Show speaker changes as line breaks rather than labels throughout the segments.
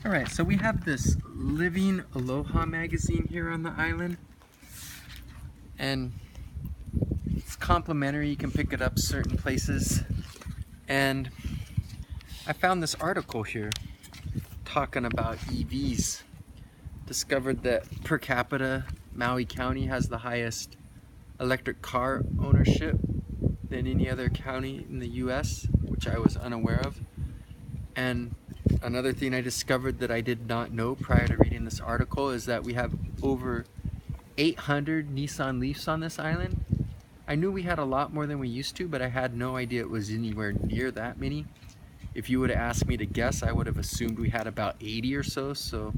Alright, so we have this Living Aloha magazine here on the island, and it's complimentary. You can pick it up certain places, and I found this article here talking about EVs. Discovered that per capita Maui County has the highest electric car ownership than any other county in the US, which I was unaware of. And another thing I discovered that I did not know prior to reading this article is that we have over 800 Nissan Leafs on this island. I knew we had a lot more than we used to, but I had no idea it was anywhere near that many. If you would have asked me to guess, I would have assumed we had about 80 or so, so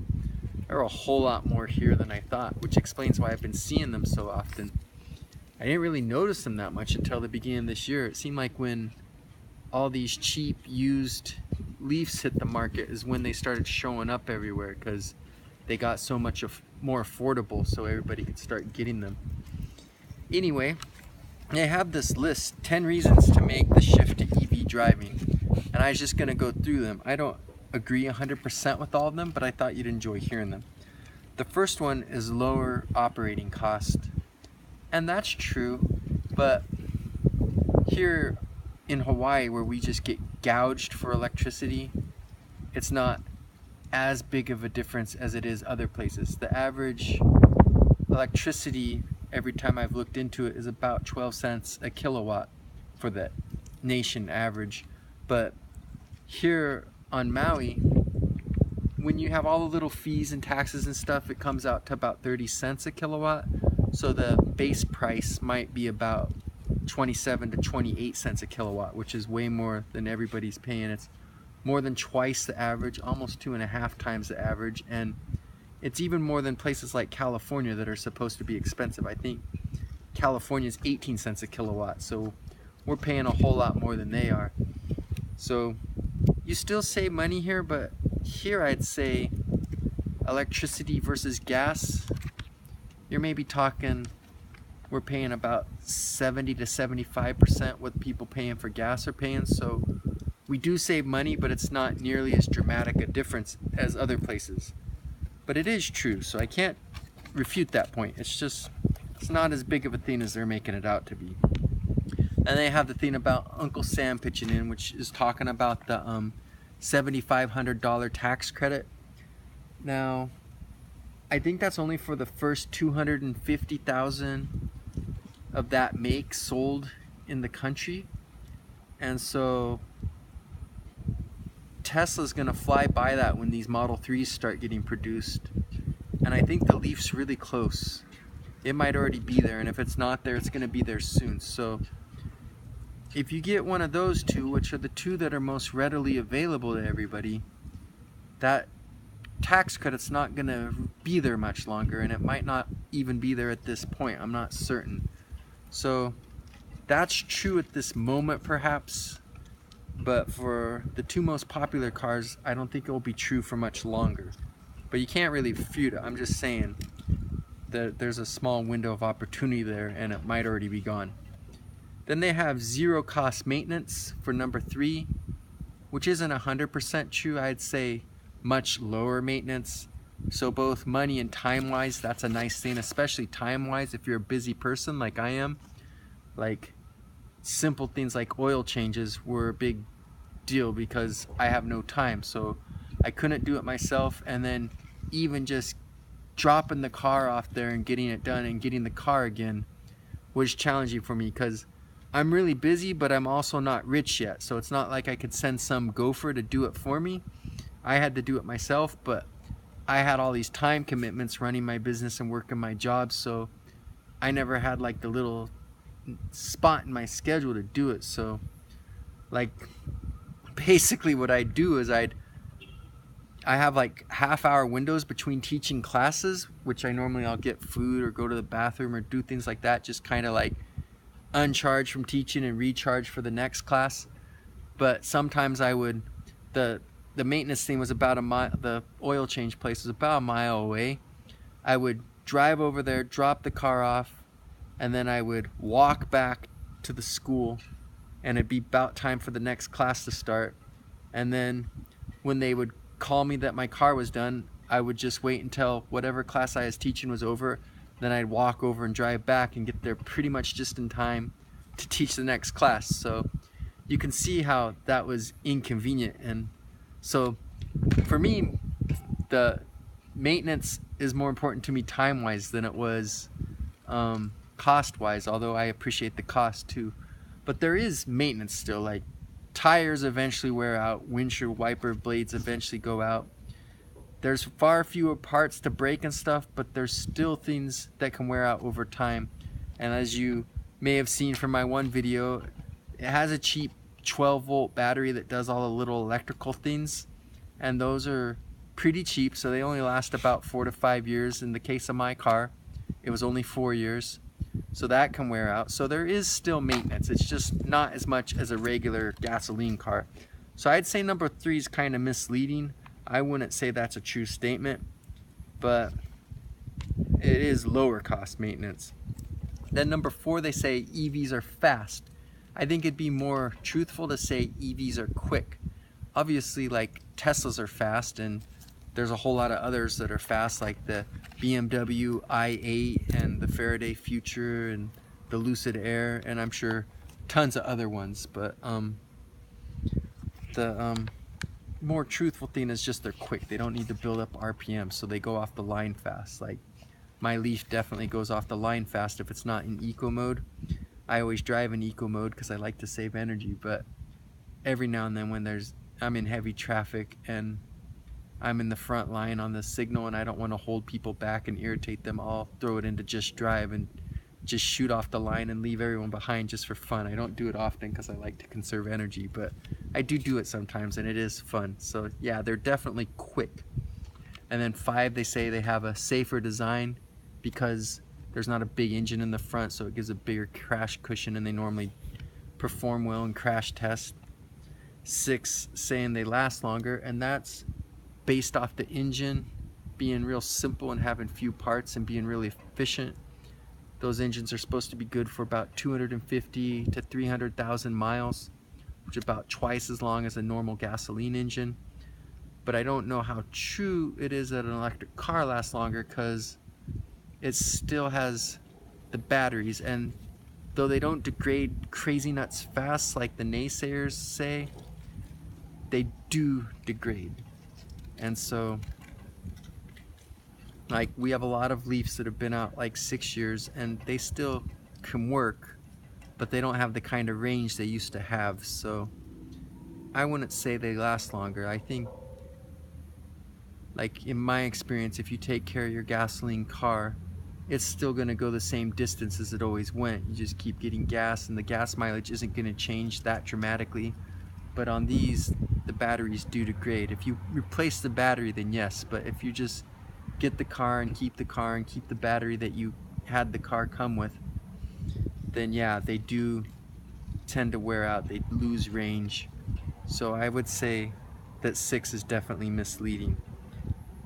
there are a whole lot more here than I thought, which explains why I've been seeing them so often. I didn't really notice them that much until the beginning of this year. It seemed like when all these cheap used Leafs hit the market is when they started showing up everywhere, because they got so much more affordable, so everybody could start getting them. Anyway, I have this list, 10 reasons to make the shift to EV driving, and I was just going to go through them. I don't agree 100% with all of them, but I thought you'd enjoy hearing them. The first one is lower operating cost, and that's true, but here in Hawaii, where we just get gouged for electricity, it's not as big of a difference as it is other places. The average electricity, every time I've looked into it, is about 12 cents a kilowatt for the nation average. But here on Maui, when you have all the little fees and taxes and stuff, it comes out to about 30 cents a kilowatt. So the base price might be about 27 to 28 cents a kilowatt, which is way more than everybody's paying. It's more than twice the average, almost 2.5 times the average, and it's even more than places like California that are supposed to be expensive. I think California is 18 cents a kilowatt, so we're paying a whole lot more than they are. So you still save money here, but here I'd say electricity versus gas, you're maybe talking, we're paying about 70 to 75% what people paying for gas are paying. So we do save money, but it's not nearly as dramatic a difference as other places. But it is true, so I can't refute that point. It's not as big of a thing as they're making it out to be. And they have the thing about Uncle Sam pitching in, which is talking about the $7,500 tax credit. Now, I think that's only for the first 250,000 of that make sold in the country, and so Tesla's gonna fly by that when these Model 3s start getting produced, and I think the Leaf's really close. It might already be there, and if it's not there, it's gonna be there soon. So if you get one of those two, which are the two that are most readily available to everybody, that tax credit's not gonna be there much longer, and it might not even be there at this point. I'm not certain. So that's true at this moment perhaps, but for the two most popular cars, I don't think it will be true for much longer. But you can't really refute it. I'm just saying that there's a small window of opportunity there, and it might already be gone. Then they have zero cost maintenance for number 3, which isn't 100% true. I'd say much lower maintenance. So both money and time-wise, that's a nice thing, especially time-wise if you're a busy person like I am. Like simple things like oil changes were a big deal because I have no time, so I couldn't do it myself, and then even just dropping the car off there and getting it done and getting the car again was challenging for me because I'm really busy, but I'm also not rich yet, so it's not like I could send some gopher to do it for me. I had to do it myself, but I had all these time commitments running my business and working my job, so I never had like the little spot in my schedule to do it. So like basically what I do is I have like half-hour windows between teaching classes, which I'll get food or go to the bathroom or do things like that, just kind of like uncharge from teaching and recharge for the next class. But sometimes I would, the maintenance thing was about a mile, the oil change place was about a mile away. I would drive over there, drop the car off, and then I would walk back to the school, and it'd be about time for the next class to start. And then when they would call me that my car was done, I would just wait until whatever class I was teaching was over. Then I'd walk over and drive back and get there pretty much just in time to teach the next class. So you can see how that was inconvenient. And so for me, the maintenance is more important to me time-wise than it was cost-wise, although I appreciate the cost too. But there is maintenance still, like tires eventually wear out, windshield wiper blades eventually go out. There's far fewer parts to break and stuff, but there's still things that can wear out over time. And as you may have seen from my one video, it has a cheap 12-volt battery that does all the little electrical things, and those are pretty cheap, so they only last about 4 to 5 years. In the case of my car, it was only 4 years, so that can wear out. So there is still maintenance. It's just not as much as a regular gasoline car. So I'd say number 3 is kind of misleading. I wouldn't say that's a true statement, but it is lower cost maintenance. Then number 4, they say EVs are fast. I think it'd be more truthful to say EVs are quick. Obviously, like Teslas are fast, and there's a whole lot of others that are fast, like the BMW i8 and the Faraday Future and the Lucid Air, and I'm sure tons of other ones. But the more truthful thing is just they're quick. They don't need to build up RPM, so they go off the line fast. Like my Leaf definitely goes off the line fast if it's not in eco mode. I always drive in eco mode because I like to save energy, but every now and then when I'm in heavy traffic and I'm in the front line on the signal and I don't want to hold people back and irritate them, I'll throw it into just drive and just shoot off the line and leave everyone behind just for fun. I don't do it often because I like to conserve energy, but I do it sometimes and it is fun. So yeah, they're definitely quick. And then 5, they say they have a safer design because there's not a big engine in the front, so it gives a bigger crash cushion, and they normally perform well in crash tests. 6, saying they last longer, and that's based off the engine being real simple and having few parts and being really efficient. Those engines are supposed to be good for about 250 to 300,000 miles, which is about twice as long as a normal gasoline engine. But I don't know how true it is that an electric car lasts longer, because it still has the batteries, and though they don't degrade crazy nuts fast like the naysayers say, they do degrade. And so, like, we have a lot of Leafs that have been out like 6 years and they still can work, but they don't have the kind of range they used to have. So I wouldn't say they last longer. I think, like in my experience, if you take care of your gasoline car, it's still going to go the same distance as it always went. You just keep getting gas, and the gas mileage isn't going to change that dramatically. But on these, the batteries do degrade. If you replace the battery, then yes, but if you just get the car and keep the battery that you had the car come with, then yeah, they do tend to wear out. They lose range. So I would say that 6 is definitely misleading.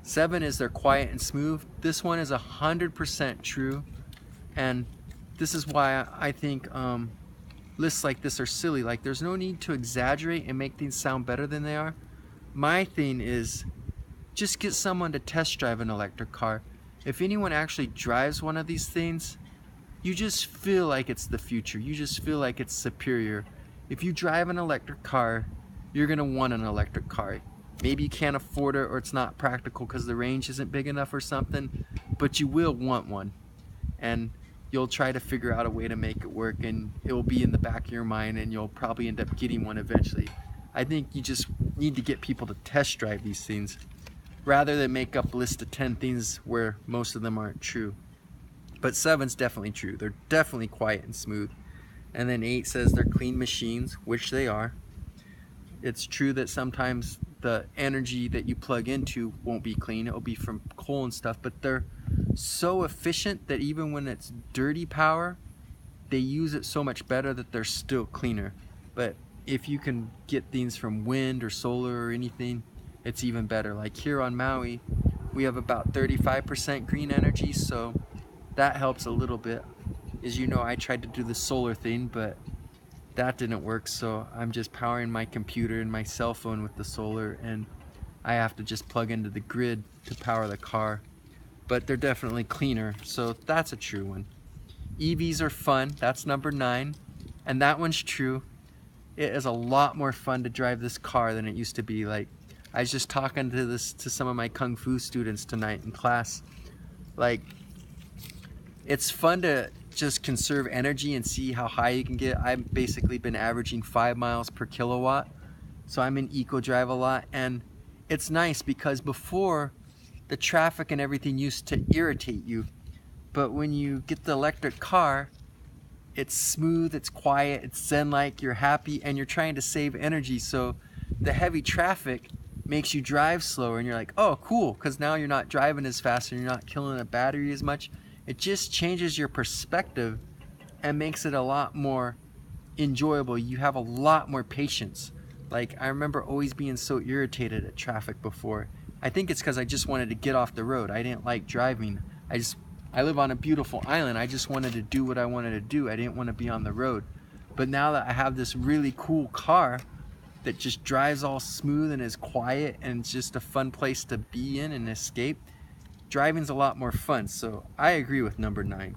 7 is they're quiet and smooth. This one is 100% true, and this is why I think lists like this are silly. Like, there's no need to exaggerate and make things sound better than they are. My thing is, just get someone to test drive an electric car. If anyone actually drives one of these things, you just feel like it's the future. You just feel like it's superior. If you drive an electric car, you're gonna want an electric car. Maybe you can't afford it, or it's not practical because the range isn't big enough or something, but you will want one. And you'll try to figure out a way to make it work, and it will be in the back of your mind, and you'll probably end up getting one eventually. I think you just need to get people to test drive these things rather than make up a list of 10 things where most of them aren't true. But 7's definitely true. They're definitely quiet and smooth. And then 8 says they're clean machines, which they are. It's true that sometimes the energy that you plug into won't be clean. It'll be from coal and stuff, but they're so efficient that even when it's dirty power, they use it so much better that they're still cleaner. But if you can get things from wind or solar or anything, it's even better. Like here on Maui, we have about 35% green energy, so that helps a little bit. As you know, I tried to do the solar thing, but that didn't work, so I'm just powering my computer and my cell phone with the solar, and I have to just plug into the grid to power the car. But they're definitely cleaner, so that's a true one. EVs are fun, that's number 9, and that one's true. It is a lot more fun to drive this car than it used to be. Like, I was just talking to some of my Kung Fu students tonight in class. Like, it's fun to just conserve energy and see how high you can get. I've basically been averaging 5 miles per kilowatt, so I'm in eco drive a lot, and it's nice because before, the traffic and everything used to irritate you, but when you get the electric car, it's smooth, it's quiet, it's zen-like, you're happy, and you're trying to save energy, so the heavy traffic makes you drive slower, and you're like, oh cool, because now you're not driving as fast and you're not killing the battery as much. It just changes your perspective and makes it a lot more enjoyable. You have a lot more patience. Like, I remember always being so irritated at traffic before. I think it's because I just wanted to get off the road. I didn't like driving. I live on a beautiful island. I just wanted to do what I wanted to do. I didn't want to be on the road. But now that I have this really cool car that just drives all smooth and is quiet and it's just a fun place to be in and escape, driving's a lot more fun. So I agree with number 9.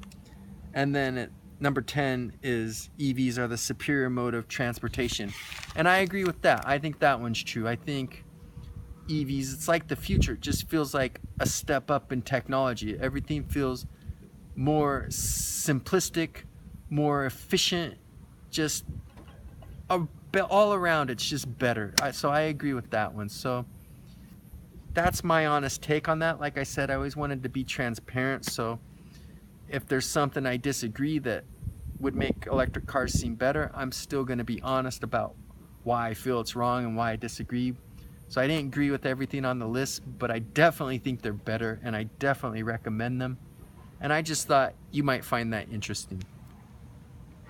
And then at number 10 is EVs are the superior mode of transportation. And I agree with that. I think that one's true. I think EVs, it's like the future. It just feels like a step up in technology. Everything feels more simplistic, more efficient, just all around it's just better. So I agree with that one. So that's my honest take on that. Like I said, I always wanted to be transparent, so if there's something I disagree that would make electric cars seem better, I'm still going to be honest about why I feel it's wrong and why I disagree. So I didn't agree with everything on the list, but I definitely think they're better and I definitely recommend them. And I just thought you might find that interesting.